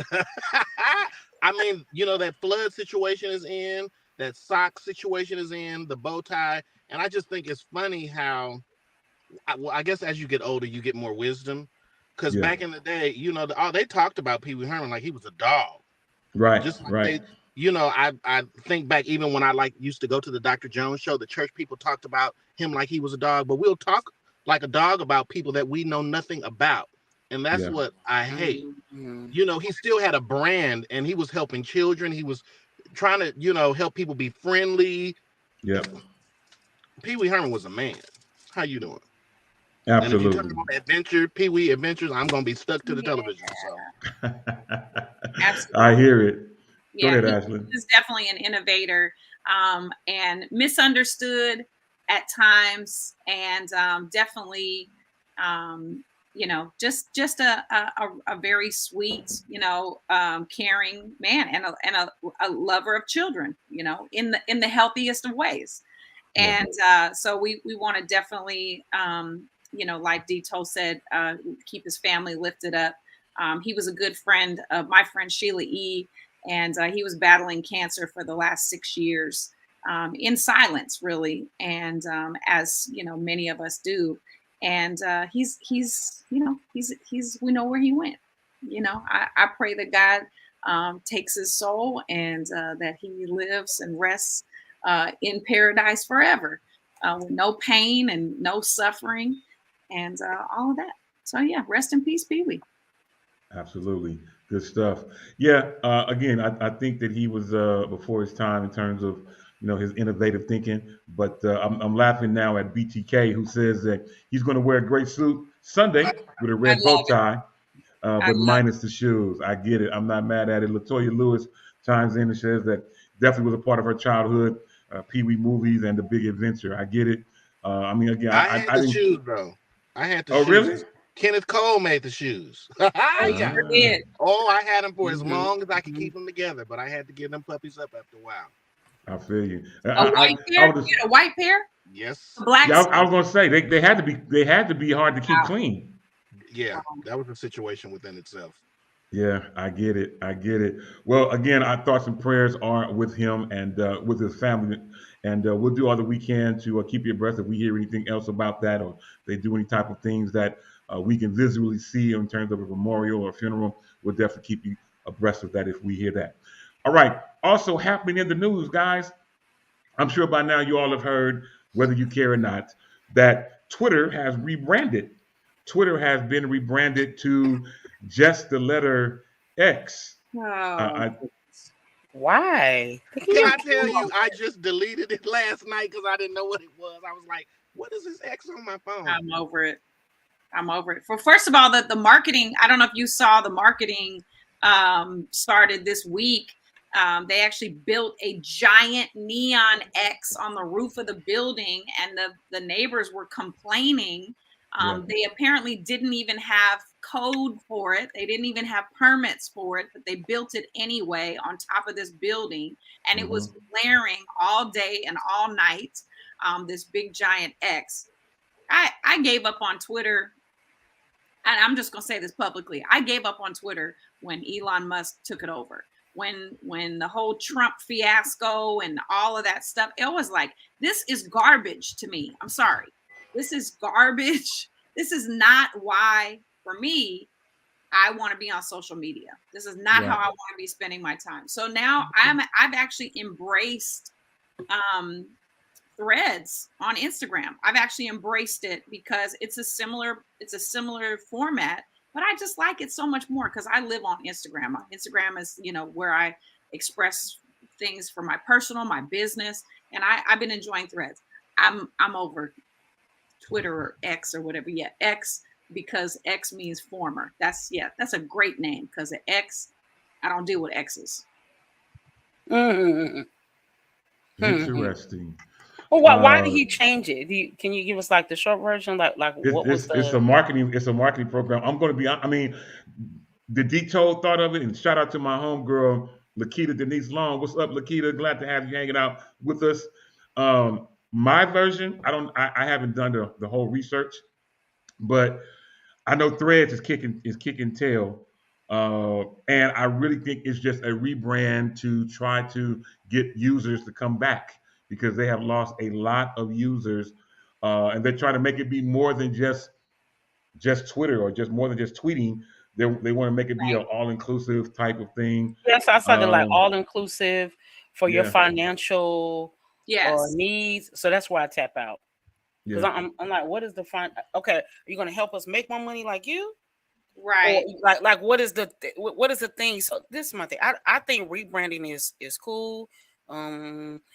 Speaker 6: I mean, that flood situation is in, that sock situation is in, the bow tie, and I just think it's funny how, I guess as you get older, you get more wisdom. Because
Speaker 3: Yeah,
Speaker 6: back in the day, they talked about Pee Wee Herman like he was a dog.
Speaker 3: right,
Speaker 6: Just like
Speaker 3: right.
Speaker 6: I think back even when I used to go to the Dr. Jones show, the church people talked about him like he was a dog, but we'll talk like a dog about people that we know nothing about. And that's
Speaker 3: Yeah,
Speaker 6: what I hate.
Speaker 5: Mhm.
Speaker 6: He still had a brand and he was helping children. He was trying to, help people be friendly.
Speaker 3: yeah,
Speaker 6: Pee Wee Herman was a man. How you doing? And if you turn
Speaker 3: absolutely.
Speaker 6: on Adventure, Pee Wee Adventures, I'm gonna be stuck to the
Speaker 4: Yeah,
Speaker 6: television. So
Speaker 3: I
Speaker 4: absolutely.
Speaker 3: hear it. Go
Speaker 4: Yeah,
Speaker 3: ahead,
Speaker 4: he
Speaker 3: Ashley.
Speaker 4: is definitely an innovator, and misunderstood at times, and definitely, um, just a very sweet, caring man, and a lover of children, in the healthiest of ways.
Speaker 3: Yeah,
Speaker 4: And so we want to definitely, like Dito said, keep his family lifted up. He was a good friend of my friend Sheila E., and he was battling cancer for the last 6 years, in silence, really, and as many of us do. And he's we know where he went. I pray that God takes his soul, and that he lives and rests in paradise forever, with no pain and no suffering, and all of that. So yeah, rest in peace, Pee Wee.
Speaker 3: absolutely. Good stuff. Yeah, again, I think that he was before his time in terms of his innovative thinking. But I'm laughing now at BTK who says that he's going to wear a great suit Sunday with a
Speaker 4: I
Speaker 3: red bow
Speaker 4: love it.
Speaker 3: tie,
Speaker 4: I
Speaker 3: but
Speaker 4: love
Speaker 3: minus the shoes. I get it. I'm not mad at it. Latoya Lewis chimes in and says that definitely was a part of her childhood, Pee Wee movies and The Big Adventure. I get it. I mean, again,
Speaker 6: I had
Speaker 3: I
Speaker 6: the
Speaker 3: didn't.
Speaker 6: shoes, bro. I had the
Speaker 3: Oh,
Speaker 6: shoes.
Speaker 3: really?
Speaker 6: Kenneth Cole made the shoes.
Speaker 4: it. He
Speaker 6: Yeah.
Speaker 4: sure
Speaker 3: Ah,
Speaker 4: did.
Speaker 6: Oh, I had them for as
Speaker 5: Mhm.
Speaker 6: long as I could
Speaker 5: Mhm.
Speaker 6: keep them together, but I had to give them puppies up after a while.
Speaker 3: I feel you.
Speaker 4: A white
Speaker 3: I
Speaker 4: pair?
Speaker 3: would.
Speaker 4: You had a white pair?
Speaker 6: Yes.
Speaker 4: A black
Speaker 3: Yeah,
Speaker 4: suit?
Speaker 3: I was gonna say they had to be hard to keep clean.
Speaker 6: Yeah, that was a situation within itself.
Speaker 3: Yeah, I get it. I get it. Well, again, our thoughts and prayers are with him and with his family, and we'll do all that we can to keep you abreast if we hear anything else about that, or they do any type of things that we can visually see in terms of a memorial or funeral. We'll definitely keep you abreast of that if we hear that. All right. Also happening in the news, guys. I'm sure by now you all have heard, whether you care or not, that Twitter has rebranded. Twitter has been rebranded to just the letter X.
Speaker 4: Oh,
Speaker 3: I
Speaker 5: Why? They can
Speaker 6: Can
Speaker 5: get
Speaker 6: I tell
Speaker 5: more.
Speaker 6: you, I just deleted it last night because I didn't know what it was. I was like, what is this X on my phone?
Speaker 4: I'm over it. I'm over it. For first of all, the marketing. I don't know if you saw the marketing started this week. They actually built a giant neon X on the roof of the building, and the neighbors were complaining.
Speaker 3: yeah.
Speaker 4: They apparently didn't even have code for it. They didn't even have permits for it, but they built it anyway on top of this building, and it
Speaker 3: Hmm.
Speaker 4: was blaring all day and all night. This big giant X. I gave up on Twitter, and I'm just gonna say this publicly. I gave up on Twitter when Elon Musk took it over. When the whole Trump fiasco and all of that stuff, it was like, this is garbage to me. I'm sorry. This is garbage. This is not why for me, I want to be on social media. This is not how I want to be spending my time. So now I've actually embraced Threads on Instagram. I've actually embraced it because it's a similar format, but I just like it so much more because I live on Instagram. Instagram is, where I express things for my personal, my business, and I've been enjoying Threads. I'm over Twitter or X or whatever. Yeah, X, because X means former. That's a great name because X, I don't deal with X's.
Speaker 3: Interesting.
Speaker 5: Well, why did he change it? Can you give us like the short version? Like what was the?
Speaker 3: It's a marketing program. I'm going to be. I mean, the Detold thought of it, and shout out to my homegirl Lakita Denise Long. What's up, Lakita? Glad to have you hanging out with us. My version, I haven't done the whole research, but I know Threads is kicking tail, and I really think it's just a rebrand to try to get users to come back because they have lost a lot of users, and they're trying to make it be more than just Twitter or just more than just tweeting. They want to make it be an all-inclusive type of thing.
Speaker 5: Yes, I saw like all-inclusive for your financial needs. So that's where I tap out. Because I'm like, what is the okay, are you going to help us make more money like you?
Speaker 4: Right.
Speaker 5: Or like what is the thing? So this is my thing. I think rebranding is cool.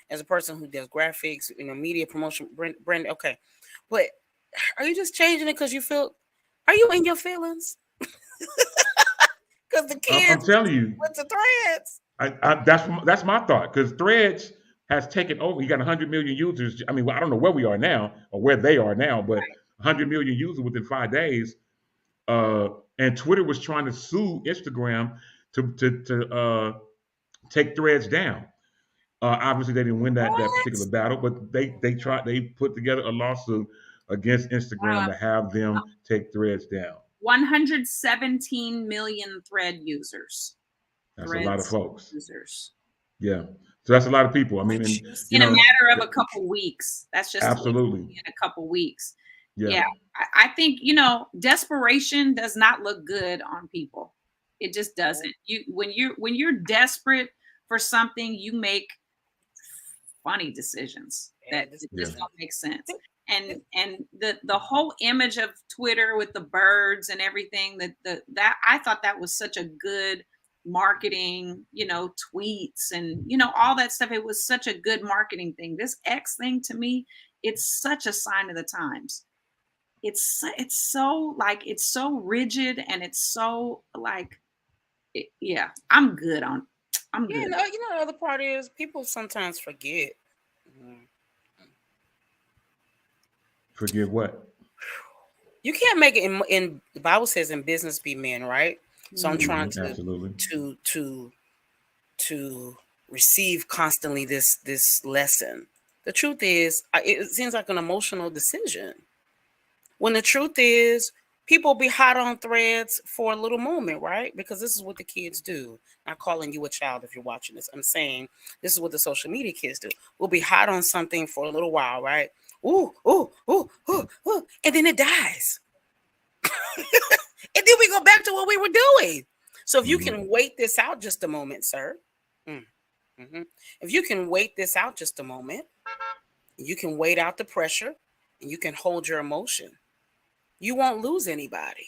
Speaker 5: As a person who does graphics, media promotion, brand, okay. But are you just changing it because you feel? Are you in your feelings? Because the kids,
Speaker 3: I'm telling you,
Speaker 5: with the Threads.
Speaker 3: That's my thought because Threads has taken over. You got 100 million users. I mean, I don't know where we are now or where they are now, but 100 million users within 5 days. And Twitter was trying to sue Instagram to take Threads down. Obviously, they didn't win that particular battle, but they put together a lawsuit against Instagram to have them take Threads down.
Speaker 4: 117 million Thread users.
Speaker 3: That's a lot of folks.
Speaker 4: Users.
Speaker 3: Yeah. So that's a lot of people. I mean,
Speaker 4: in a matter of a couple weeks. That's just
Speaker 3: absolutely
Speaker 4: in a couple weeks.
Speaker 3: Yeah.
Speaker 4: I think, desperation does not look good on people. It just doesn't. When you're desperate for something, you make funny decisions that just don't make sense. And the whole image of Twitter with the birds and everything, that I thought that was such a good marketing, tweets and all that stuff. It was such a good marketing thing. This X thing, to me, it's such a sign of the times. It's so rigid and it's so I'm good.
Speaker 5: The other part is people sometimes forget.
Speaker 3: Forget what?
Speaker 5: You can't make it in the Bible says in business be men, right? So I'm trying to receive constantly this lesson. The truth is, it seems like an emotional decision. When the truth is, people be hot on Threads for a little moment, right? Because this is what the kids do. Not calling you a child if you're watching this. I'm saying this is what the social media kids do. We'll be hot on something for a little while, right? Ooh, and then it dies. And then we go back to what we were doing. So if you can wait this out just a moment, sir. If you can wait this out just a moment, you can wait out the pressure and you can hold your emotion. You won't lose anybody.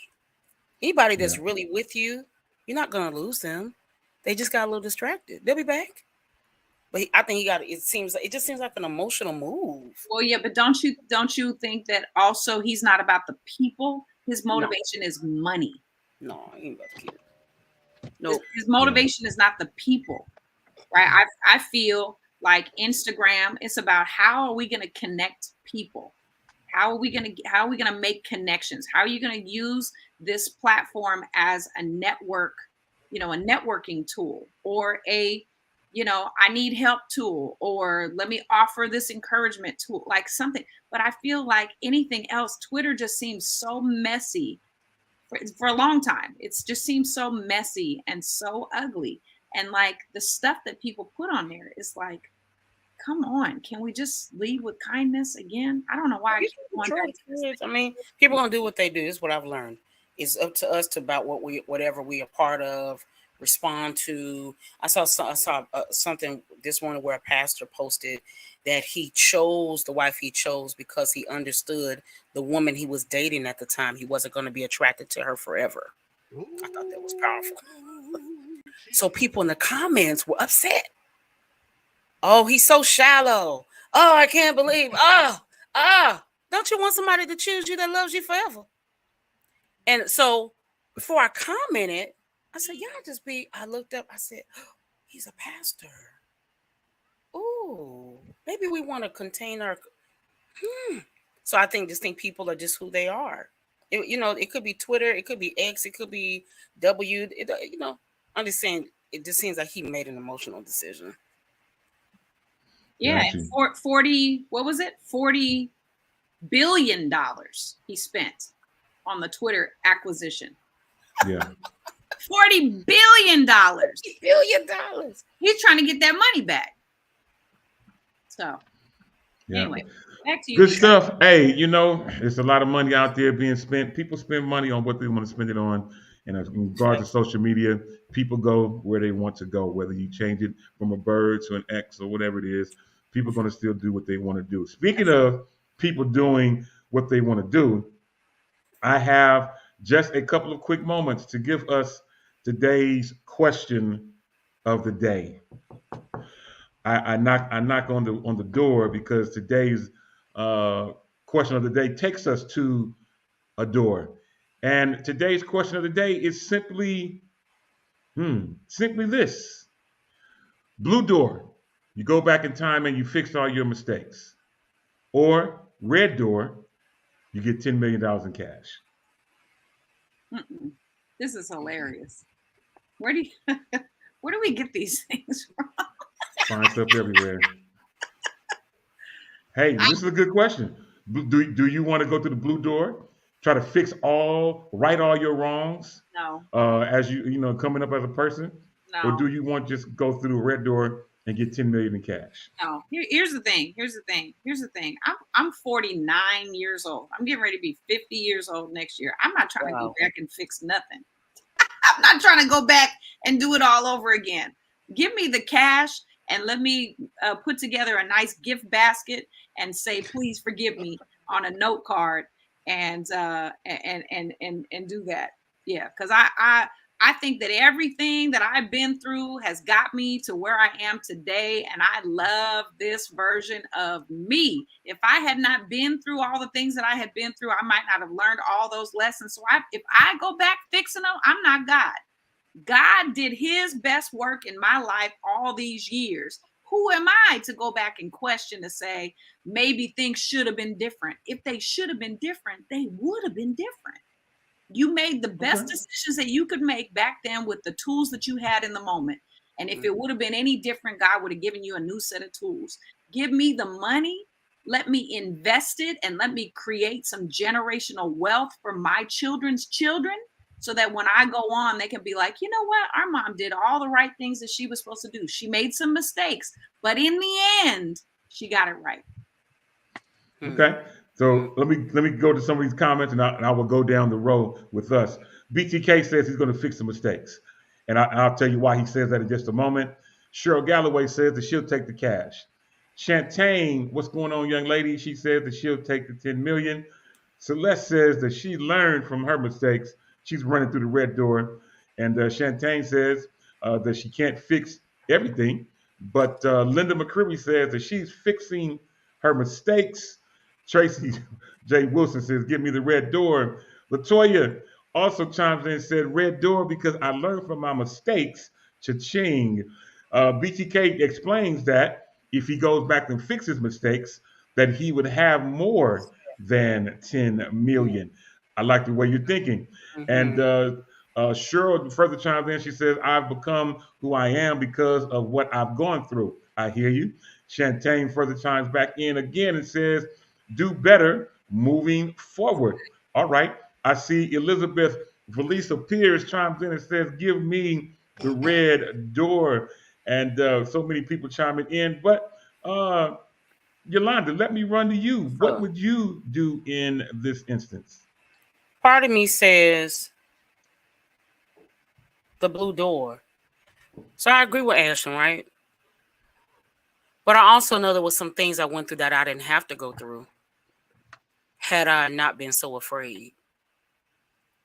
Speaker 5: Anybody that's really with you, you're not going to lose them. They just got a little distracted. They'll be back. But I think it just seems like an emotional move.
Speaker 4: Well, yeah, but don't you think that also he's not about the people? His motivation is money.
Speaker 5: No, he ain't about the people.
Speaker 4: No, his motivation is not the people, right? I feel like Instagram, it's about how are we going to connect people? How are we going to make connections? How are you going to use this platform as a network, a networking tool or a I need help tool, or let me offer this encouragement tool, like something. But I feel like anything else, Twitter just seems so messy for a long time. It's just seems so messy and so ugly. And like the stuff that people put on there is like, come on, can we just lead with kindness again? I don't know why I keep going back to this.
Speaker 5: I mean, people gonna do what they do. Is what I've learned. It's up to us to about whatever we are part of, respond to. I saw something this morning where a pastor posted that he chose the wife he chose because he understood the woman he was dating at the time. He wasn't going to be attracted to her forever. I thought that was powerful. So people in the comments were upset. Oh, he's so shallow. Oh, I can't believe. Don't you want somebody to choose you that loves you forever? And so before I commented, I said, I looked up, I said, oh, he's a pastor. Oh, maybe we want to contain our. So I think people are just who they are. It could be Twitter, it could be X, it could be W. I'm just saying, it just seems like he made an emotional decision.
Speaker 4: Yeah, 40. What was it? $40 billion he spent on the Twitter acquisition.
Speaker 3: Yeah.
Speaker 4: $40 billion.
Speaker 5: $40 billion.
Speaker 4: He's trying to get that money back. So, anyway, back to you.
Speaker 3: Good stuff. Hey, there's a lot of money out there being spent. People spend money on what they want to spend it on. And in regards to social media, people go where they want to go, whether you change it from a bird to an X or whatever it is. People are going to still do what they want to do. Speaking of people doing what they want to do, I have just a couple of quick moments to give us today's question of the day. I knock on the door because today's question of the day takes us to a door. And today's question of the day is simply this. Blue door, you go back in time and you fix all your mistakes. Or red door, you get $10 million in cash.
Speaker 4: This is hilarious. Where do we get these things from?
Speaker 3: Find stuff everywhere. Hey, this is a good question. Do you want to go to the blue door, try to right all your wrongs?
Speaker 4: No.
Speaker 3: As coming up as a person?
Speaker 4: No.
Speaker 3: Or do you want to just go through the red door and get $10 million in cash?
Speaker 4: No. Here's the thing. I'm 49 years old. I'm getting ready to be 50 years old next year. I'm not trying to go back and fix nothing. I'm not trying to go back and do it all over again. Give me the cash and let me put together a nice gift basket and say, please forgive me on a note card and do that. Yeah, because I think that everything that I've been through has got me to where I am today, and I love this version of me. If I had not been through all the things that I had been through, I might not have learned all those lessons. So if I go back fixing them, I'm not God. God did his best work in my life all these years. Who am I to go back and question to say maybe things should have been different? If they should have been different, they would have been different. You made the best decisions that you could make back then with the tools that you had in the moment. And if it would have been any different, God would have given you a new set of tools. Give me the money. Let me invest it and let me create some generational wealth for my children's children so that when I go on, they can be like, you know what? Our mom did all the right things that she was supposed to do. She made some mistakes, but in the end, she got it right.
Speaker 3: Okay. So let me go to some of these comments and I will go down the road with us. BTK says he's going to fix the mistakes. And I'll tell you why he says that in just a moment. Cheryl Galloway says that she'll take the cash. Shantae, what's going on, young lady? She says that she'll take the 10 million. Celeste says that she learned from her mistakes. She's running through the red door. And Shantae says that she can't fix everything. But Linda McCreary says that she's fixing her mistakes. Tracy J. Wilson says, give me the red door. Latoya also chimes in and said, red door because I learned from my mistakes. Cha-ching. BTK explains that if he goes back and fixes mistakes, that he would have more than 10 million. I like the way you're thinking. And Cheryl further chimes in. She says, I've become who I am because of what I've gone through. I hear you. Shantae further chimes back in again and says, do better moving forward. All right. I see Elizabeth Valisa Pierce chimes in and says, give me the red door. And so many people chiming in. But Yolanda, let me run to you. What would you do in this instance?
Speaker 5: Part of me says the blue door. So I agree with Ashley, right? But I also know there was some things I went through that I didn't have to go through had I not been so afraid.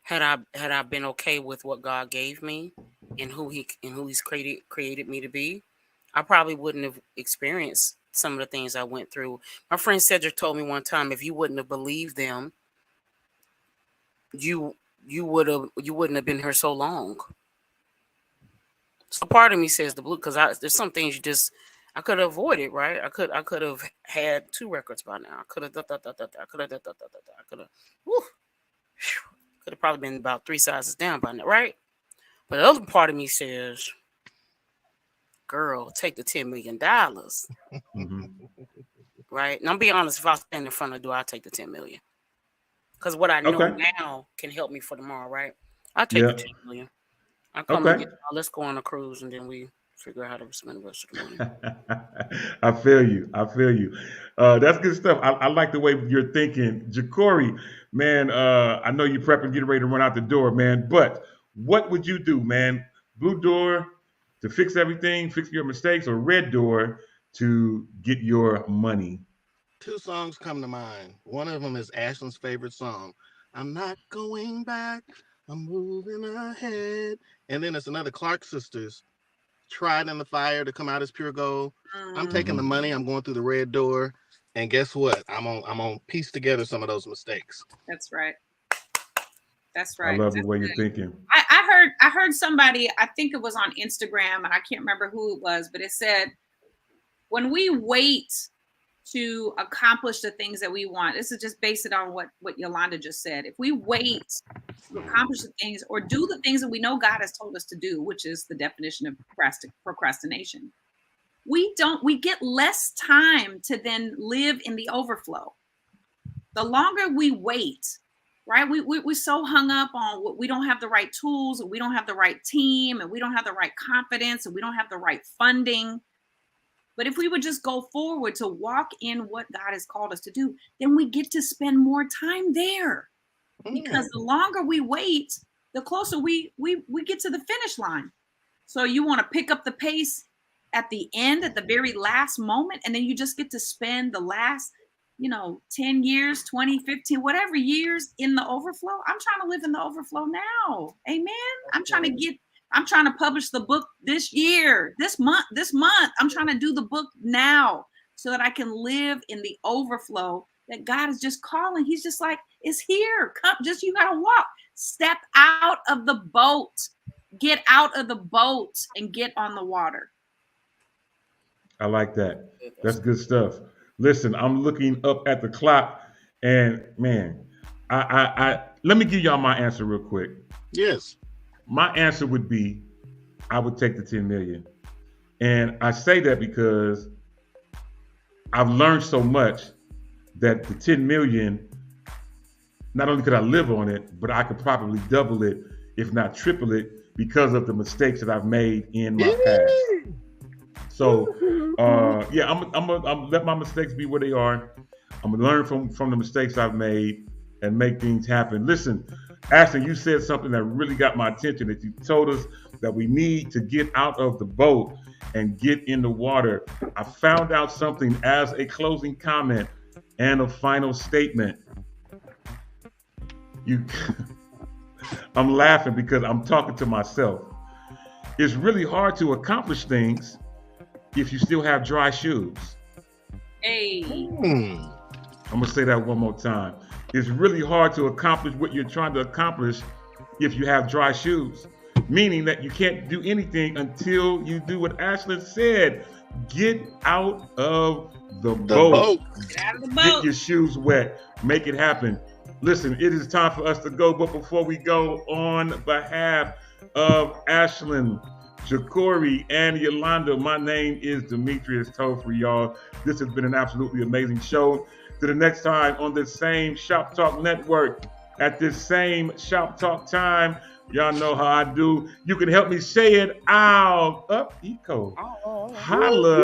Speaker 5: Had I been okay with what God gave me and who He's created me to be, I probably wouldn't have experienced some of the things I went through. My friend Cedric told me one time, if you wouldn't have believed them, you wouldn't have been here so long. So part of me says the blue, because there's some things I could have avoided, right? I could have had 2 records by now. I could have probably been about 3 sizes down by now, right? But the other part of me says, girl, take the $10 million.
Speaker 3: Mm-hmm.
Speaker 5: Right? And I'm being honest, if I stand in front of the door, I'll take the 10 million. Because what I know now can help me for tomorrow, right? I'll take the 10 million. I'll come and let's go on a cruise and then we figure out how to spend the rest of the money.
Speaker 3: I feel you. That's good stuff. I like the way you're thinking. Jacory, man, I know you're prepping, getting ready to run out the door, man. But what would you do, man? Blue door to fix everything, fix your mistakes, or red door to get your money?
Speaker 6: 2 songs come to mind. One of them is Ashlyn's favorite song. I'm not going back. I'm moving ahead. And then it's another Clark Sisters, Tried in the Fire to come out as pure gold. I'm taking the money. I'm going through the red door. And guess what? I'm on piece together some of those mistakes.
Speaker 4: That's right. That's right.
Speaker 3: I love the way you're thinking.
Speaker 4: I heard somebody, I think it was on Instagram, and I can't remember who it was, but it said, when we wait to accomplish the things that we want, this is just based on what Yolanda just said. If we wait to accomplish the things or do the things that we know God has told us to do, which is the definition of procrastination, we get less time to then live in the overflow. The longer we wait, right? We're so hung up on what we don't have the right tools, and we don't have the right team, and we don't have the right confidence, and we don't have the right funding. But if we would just go forward to walk in what God has called us to do, then we get to spend more time there. Because the longer we wait, the closer we get to the finish line. So you want to pick up the pace at the end, at the very last moment, and then you just get to spend the last 10 years, 20, 15, whatever years in the overflow. I'm trying to live in the overflow now. Amen. I'm trying to publish the book this year, this month. I'm trying to do the book now so that I can live in the overflow that God is just calling. He's just like, it's here. Come, you got to walk. Step out of the boat. Get out of the boat and get on the water.
Speaker 3: I like that. That's good stuff. Listen, I'm looking up at the clock, and man, I let me give y'all my answer real quick.
Speaker 6: Yes.
Speaker 3: My answer would be, I would take the 10 million. And I say that because I've learned so much that the 10 million, not only could I live on it, but I could probably double it, if not triple it, because of the mistakes that I've made in my past. So, I'm let my mistakes be where they are. I'm gonna learn from the mistakes I've made and make things happen. Listen, Ashton, you said something that really got my attention, that you told us that we need to get out of the boat and get in the water. I found out something as a closing comment and a final statement. I'm laughing because I'm talking to myself. It's really hard to accomplish things if you still have dry shoes.
Speaker 4: Hey.
Speaker 3: I'm gonna say that one more time. It's really hard to accomplish what you're trying to accomplish if you have dry shoes. Meaning that you can't do anything until you do what Ashlyn said. Get out of the boat.
Speaker 4: Get out of the boat.
Speaker 3: Get your shoes wet. Make it happen. Listen, it is time for us to go. But before we go, on behalf of Ashlyn, Jacory, and Yolanda, my name is Demetrius Tofrey, y'all. This has been an absolutely amazing show. To the next time on this same Shop Talk Network, at this same Shop Talk time, y'all know how I do. You can help me say it out. Up, Eco. Holla.